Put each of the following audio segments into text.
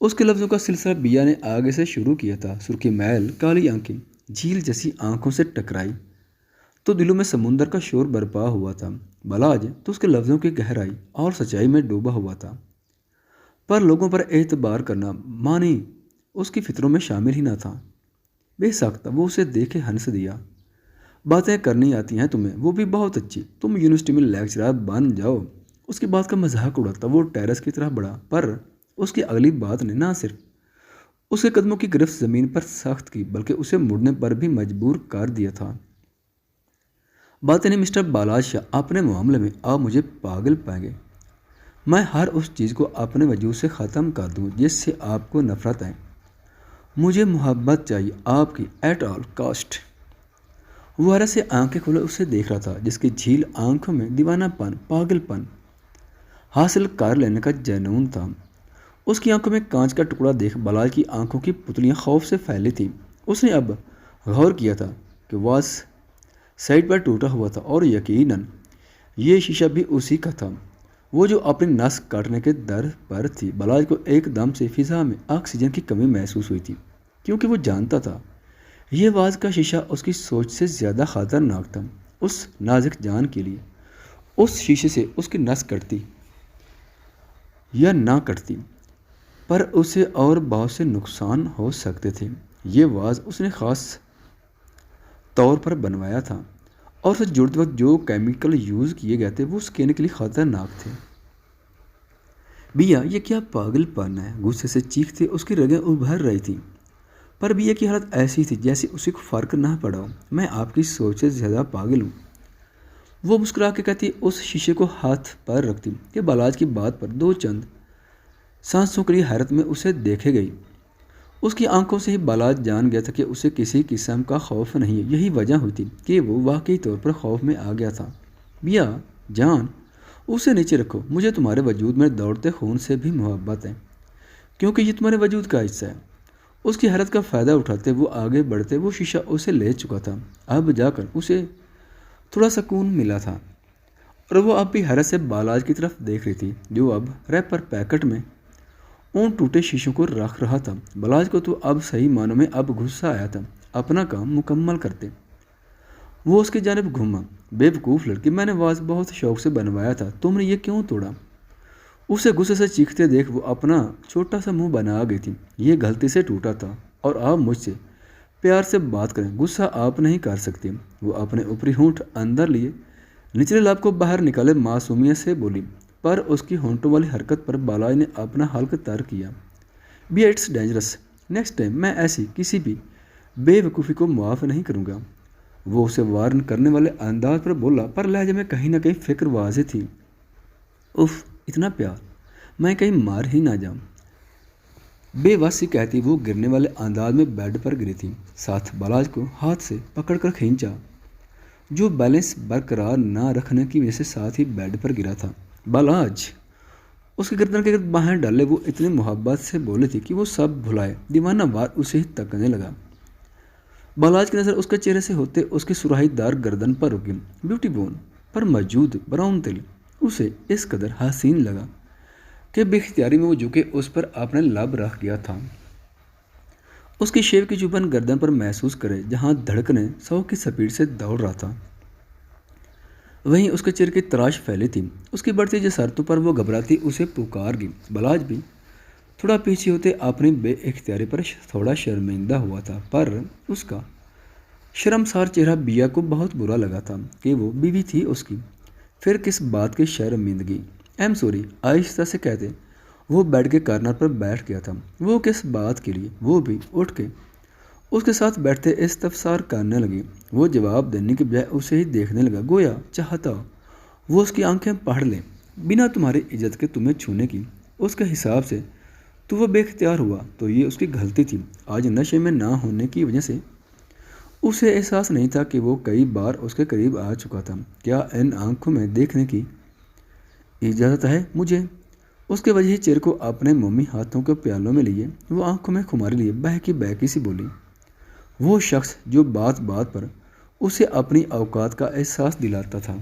اس کے لفظوں کا سلسلہ بیا نے آگے سے شروع کیا تھا۔ سرخی میل کالی آنکھیں جھیل جیسی آنکھوں سے ٹکرائی تو دلوں میں سمندر کا شور برپا ہوا تھا۔ بلاج تو اس کے لفظوں کی گہرائی اور سچائی میں ڈوبا ہوا تھا، پر لوگوں پر اعتبار کرنا معنی اس کی فطروں میں شامل ہی نہ تھا۔ بے ساختہ وہ اسے دیکھے ہنس دیا۔ باتیں کرنی آتی ہیں تمہیں، وہ بھی بہت اچھی، تم یونیورسٹی میں لیکچرار بن جاؤ۔ اس کی بات کا مذاق اڑاتا وہ ٹیرس کی طرف بڑھا، پر اس کی اگلی بات نے نہ صرف اس کے قدموں کی گرفت زمین پر سخت کی بلکہ اسے مڑنے پر بھی مجبور کر دیا تھا۔ باتیں نہیں مسٹر بالاج شاہ، اپنے معاملے میں آپ مجھے پاگل پائیں گے۔ میں ہر اس چیز کو اپنے وجود سے ختم کر دوں جس سے آپ کو نفرت ہے۔ مجھے محبت چاہیے آپ کی ایٹ آل کاسٹ۔ وہ حیرت سے آنکھیں کھولے اسے دیکھ رہا تھا، جس کی جھیل آنکھوں میں دیوانہ پن، پاگل پن حاصل کر لینے کا جنون تھا۔ اس کی آنکھوں میں کانچ کا ٹکڑا دیکھ بالاج کی آنکھوں کی پتلیاں خوف سے پھیلی تھیں۔ اس نے اب غور کیا تھا کہ واز سائڈ پر ٹوٹا ہوا تھا اور یقیناً یہ شیشہ بھی اسی کا تھا، وہ جو اپنی نس کاٹنے کے در پر تھی۔ بالاج کو ایک دم سے فضا میں آکسیجن کی کمی محسوس ہوئی تھی، کیونکہ وہ جانتا تھا یہ واز کا شیشہ اس کی سوچ سے زیادہ خطرناک تھا۔ اس نازک جان کے لیے اس شیشے سے اس کی نس کٹتی یا نہ کٹتی، پر اسے اور بہت سے نقصان ہو سکتے تھے۔ یہ واز اس نے خاص طور پر بنوایا تھا اور اسے جڑتے وقت جو کیمیکل یوز کیے گئے تھے وہ اسکن کے لیے خطرناک تھے۔ بیا یہ کیا پاگل پن ہے، غصے سے چیختے اس کی رگیں ابھر رہی تھیں، پر بیا کی حالت ایسی تھی جیسے اسے کو فرق نہ پڑا ہو۔ میں آپ کی سوچ سے زیادہ پاگل ہوں، وہ مسکرا کے کہتی، اس شیشے کو ہاتھ پر رکھتی کہ بالاج کی بات پر دو چند سانسوں کے لیے حیرت میں اسے دیکھے گئی۔ اس کی آنکھوں سے ہی بالاج جان گیا تھا کہ اسے کسی قسم کا خوف نہیں ہے۔ یہی وجہ ہوئی تھی کہ وہ واقعی طور پر خوف میں آ گیا تھا۔ بیا جان، اسے نیچے رکھو، مجھے تمہارے وجود میں دوڑتے خون سے بھی محبت ہے، کیونکہ یہ تمہارے وجود کا حصہ ہے۔ اس کی حیرت کا فائدہ اٹھاتے وہ آگے بڑھتے وہ شیشہ اسے لے چکا تھا۔ اب جا کر اسے تھوڑا سکون ملا تھا، اور وہ اب بھی حیرت سے بالاج کی طرف دیکھ رہی تھی، جو اب ریپر پیکٹ میں ان ٹوٹے شیشوں کو رکھ رہا تھا۔ بالاج کو تو اب صحیح معنوں میں اب غصہ آیا تھا۔ اپنا کام مکمل کرتے وہ اس کی جانب گھوما۔ بے وقوف لڑکی، میں نے واز بہت شوق سے بنوایا تھا، تم نے یہ کیوں توڑا؟ اسے غصے سے چیختے دیکھ وہ اپنا چھوٹا سا منہ بنا گئی تھی۔ یہ غلطی سے ٹوٹا تھا اور آپ مجھ سے پیار سے بات کریں، غصہ آپ نہیں کر سکتے۔ وہ اپنے اوپری ہونٹ اندر لیے نچلے لب کو باہر نکالے معصومیت سے بولی، پر اس کی ہونٹوں والی حرکت پر بالاج نے اپنا حلق تر کیا۔ Be it's dangerous, next time میں ایسی کسی بھی بے وقوفی کو معاف نہیں کروں گا۔ وہ اسے وارن کرنے والے انداز پر بولا، پر لہجے میں کہیں نہ کہیں فکر واضح تھی۔ اف، اتنا پیار، میں کہیں مار ہی نہ جاؤں۔ بے وسی کہتی وہ گرنے والے انداز میں بیڈ پر گری تھی، ساتھ بالاج کو ہاتھ سے پکڑ کر کھینچا، جو بیلنس برقرار نہ رکھنے کی وجہ سے ساتھ ہی بیڈ پر گرا تھا۔ بالاج اس کی گردن کے گرد باہیں ڈالے وہ اتنی محبت سے بولے تھی کہ وہ سب بھلائے دیوانہ وار اسے ہی تکنے لگا۔ بالاج کی نظر اس کے چہرے سے ہوتے اس کی سراہی دار گردن پر رکی۔ بیوٹی بون پر موجود براؤن تل اسے اس قدر حسین لگا کہ بے اختیاری میں وہ جھکے اس پر اپنے لب رکھ گیا تھا۔ اس کی شیو کی چبھن گردن پر محسوس کرے جہاں دھڑکنیں 100 کی سپیڈ سے دوڑ رہا تھا، وہیں اس کے چہرے کی تراش پھیلی تھی۔ اس کی بڑھتی جسارتوں پر وہ گھبراتی اسے پکار گئی۔ بالاج بھی تھوڑا پیچھے ہوتے اپنی بے اختیاری پر تھوڑا شرمندہ ہوا تھا، پر اس کا شرمسار چہرہ بیا کو بہت برا لگا تھا کہ وہ بیوی تھی اس کی، پھر کس بات کی شرمندگی؟ ایم سوری، آہستہ سے کہتے وہ بیڈ کے کارنر پر بیٹھ گیا تھا۔ وہ کس بات کے لیے؟ وہ بھی اٹھ کے اس کے ساتھ بیٹھتے استفسار کرنے لگی۔ وہ جواب دینے کے بجائے اسے ہی دیکھنے لگا، گویا چاہتا وہ اس کی آنکھیں پڑھ لے، بنا تمہاری اجازت کے تمہیں چھونے کی۔ اس کے حساب سے تو وہ بے اختیار ہوا تو یہ اس کی غلطی تھی۔ آج نشے میں نہ ہونے کی وجہ سے اسے احساس نہیں تھا کہ وہ کئی بار اس کے قریب آ چکا تھا۔ کیا ان آنکھوں میں دیکھنے کی اجازت ہے مجھے؟ اس کے وجہ چہرے کو اپنے مومی ہاتھوں کے پیالوں میں لیے وہ آنکھوں میں خماری لیے بہکی سی بولی، وہ شخص جو بات بات پر اسے اپنی اوقات کا احساس دلاتا تھا،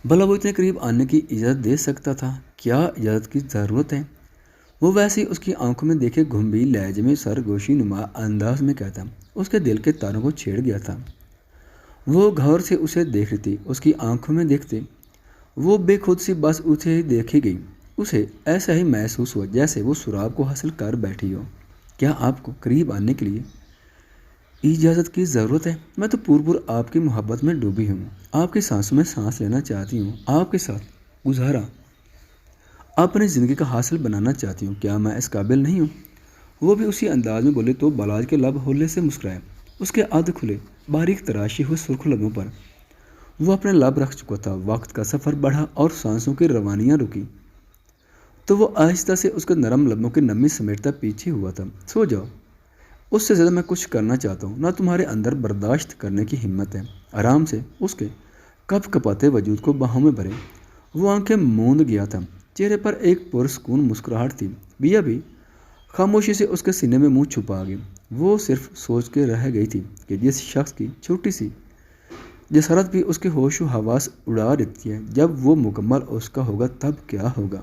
بھلا وہ اتنے قریب آنے کی اجازت دے سکتا تھا؟ کیا اجازت کی ضرورت ہے؟ وہ ویسے ہی اس کی آنکھوں میں دیکھے گھمبی لہجے میں سرگوشی نما انداز میں کہتا اس کے دل کے تاروں کو چھیڑ گیا تھا۔ وہ غور سے اسے دیکھ رہی تھی، اس کی آنکھوں میں دیکھتے وہ بے خود سی بس اسے ہی دیکھی گئی۔ اسے ایسا ہی محسوس ہوا جیسے وہ سراب کو حاصل کر بیٹھی ہو۔ کیا آپ کو قریب آنے کے لیے اجازت کی ضرورت ہے؟ میں تو پور آپ کی محبت میں ڈوبی ہوں، آپ کی سانسوں میں سانس لینا چاہتی ہوں، آپ کے ساتھ گزارا اپنی زندگی کا حاصل بنانا چاہتی ہوں۔ کیا میں اس قابل نہیں ہوں؟ وہ بھی اسی انداز میں بولے تو بلاج کے لب ہولے سے مسکرائے۔ اس کے آدھ کھلے باریک تراشی ہوئے سرخ لبوں پر وہ اپنے لب رکھ چکا تھا۔ وقت کا سفر بڑھا اور سانسوں کی روانیاں رکی تو وہ آہستہ سے اس کے نرم لبوں کی نمی سمیٹتا پیچھے ہوا تھا۔ سو جاؤ، اس سے زیادہ میں کچھ کرنا چاہتا ہوں نہ تمہارے اندر برداشت کرنے کی ہمت ہے۔ آرام سے اس کے کپ کپاتے وجود کو باہوں میں بھرے۔ وہ آنکھیں موند گیا تھا، چہرے پر ایک پرسکون مسکراہٹ تھی۔ بیا بھی خاموشی سے اس کے سینے میں منہ چھپا گئی۔ وہ صرف سوچ کے رہ گئی تھی کہ جس شخص کی چھوٹی سی جسارت بھی اس کے ہوش و حواس اڑا دیتی ہے، جب وہ مکمل اس کا ہوگا تب کیا ہوگا۔